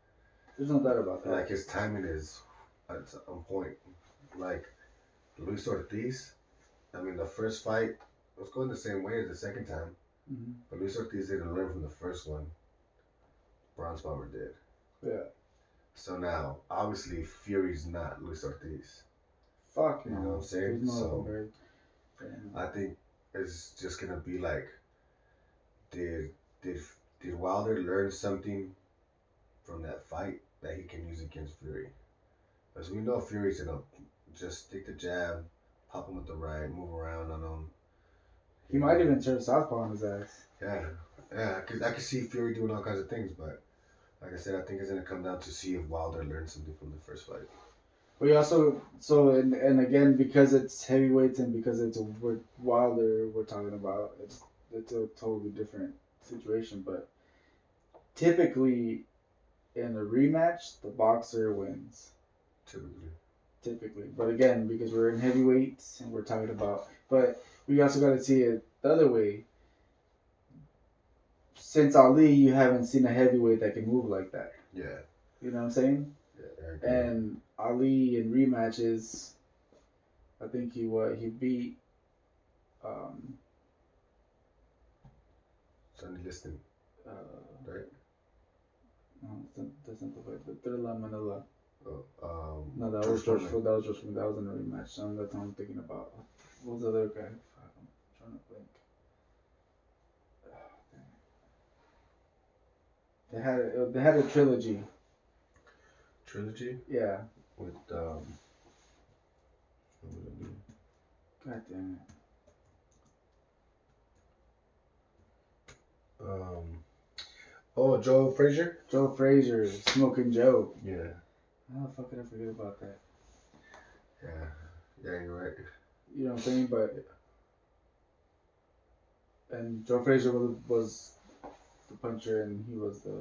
[SPEAKER 2] there's no doubt about that.
[SPEAKER 1] Like, his timing is on point. Like, Luis Ortiz, I mean, the first fight was going the same way as the second time.
[SPEAKER 2] Mm-hmm.
[SPEAKER 1] But Luis Ortiz didn't learn from the first one. Bronze Bomber did.
[SPEAKER 2] Yeah.
[SPEAKER 1] So now, obviously, Fury's not Luis Ortiz.
[SPEAKER 2] Fuck
[SPEAKER 1] You know what I'm saying? So, I think it's just gonna be like, did Wilder learn something from that fight that he can use against Fury? Because we know Fury's gonna just stick the jab, pop him with the right, move around on him.
[SPEAKER 2] He might even turn southpaw on his ass.
[SPEAKER 1] Yeah. I could see Fury doing all kinds of things, but like I said, I think it's gonna come down to see if Wilder learned something from the first fight.
[SPEAKER 2] We also and again, because it's heavyweights and because it's Wilder we're talking about, it's a totally different situation. But typically, in a rematch, the boxer wins. Typically, but again, because we're in heavyweights and we're talking about, but we also got to see it the other way. Since Ali, you haven't seen a heavyweight that can move like that.
[SPEAKER 1] Yeah.
[SPEAKER 2] You know what I'm saying?
[SPEAKER 1] Yeah.
[SPEAKER 2] And Ali in rematches, I think he beat
[SPEAKER 1] Sonny Liston. Right?
[SPEAKER 2] No, that's not the fight. The Thrilla Manila. No, that was
[SPEAKER 1] George
[SPEAKER 2] Foreman. That was in a rematch. So that's what I'm thinking about. What was the other guy? I'm trying to think. They had a trilogy.
[SPEAKER 1] Trilogy?
[SPEAKER 2] Yeah.
[SPEAKER 1] With
[SPEAKER 2] God damn
[SPEAKER 1] it. Joe Frazier?
[SPEAKER 2] Joe Frazier, Smoking Joe.
[SPEAKER 1] Yeah.
[SPEAKER 2] How the fuck did I forget about that?
[SPEAKER 1] Yeah, you're right.
[SPEAKER 2] You know what I'm saying? And Joe Frazier was the puncher, and he was the.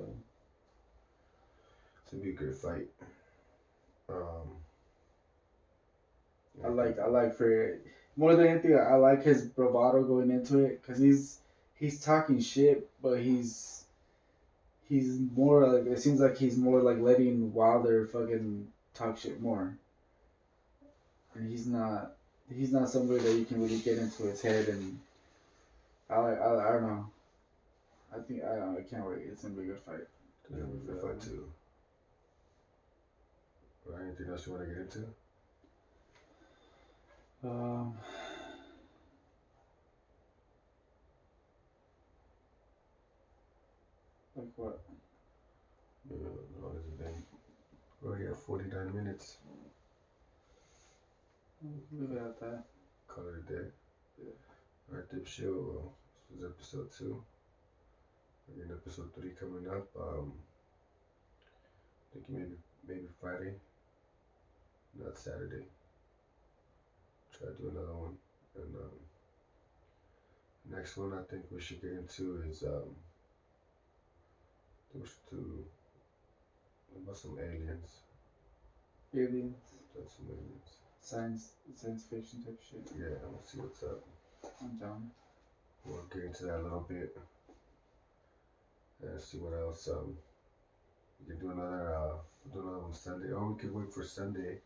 [SPEAKER 1] It's gonna be a good fight.
[SPEAKER 2] I like Frazier more than anything. I like his bravado going into it because he's talking shit, but he's more like, it seems like he's more like letting Wilder fucking talk shit more, and he's not somebody that you can really get into his head. And I don't know. I can't wait. It's gonna be a good fight.
[SPEAKER 1] It's gonna be a good fight too. Right? Anything else you want to get into?
[SPEAKER 2] Like what?
[SPEAKER 1] Yeah, as long as it's been. We're already at 49 minutes.
[SPEAKER 2] Leave it at that.
[SPEAKER 1] Call it a day.
[SPEAKER 2] Yeah.
[SPEAKER 1] Alright, dipshit. Well, this was episode 2. Again, episode 3 coming up. I think maybe Friday, not Saturday. try to do another one. And next one I think we should get into is we should do about some aliens.
[SPEAKER 2] Aliens.
[SPEAKER 1] That's some aliens.
[SPEAKER 2] Science fiction type shit.
[SPEAKER 1] Yeah, we'll see what's up.
[SPEAKER 2] I'm down.
[SPEAKER 1] We'll get into that a little bit. And see what else. We can do another one Sunday. Or we could wait for Sunday.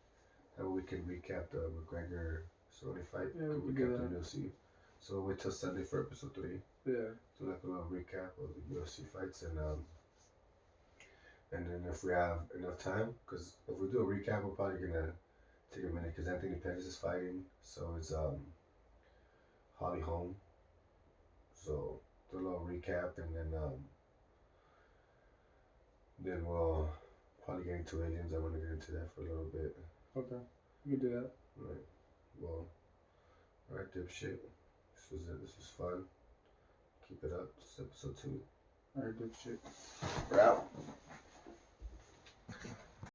[SPEAKER 1] And we can recap the McGregor Cerrone fight.
[SPEAKER 2] Yeah, we
[SPEAKER 1] Recap
[SPEAKER 2] can do
[SPEAKER 1] the UFC. So we'll wait till Sunday for episode 3.
[SPEAKER 2] Yeah.
[SPEAKER 1] Do like a little recap of the UFC fights and then if we have enough time, because if we do a recap, we're probably gonna take a minute because Anthony Pettis is fighting, so it's Holly Holm. So do a little recap and then we'll probably get into aliens. I want to get into that for a little bit.
[SPEAKER 2] Okay, you can do that.
[SPEAKER 1] Right. Well, alright, dipshit. This was it. This was fun. Keep it up. This is episode 2.
[SPEAKER 2] Alright, dipshit.
[SPEAKER 1] We're out.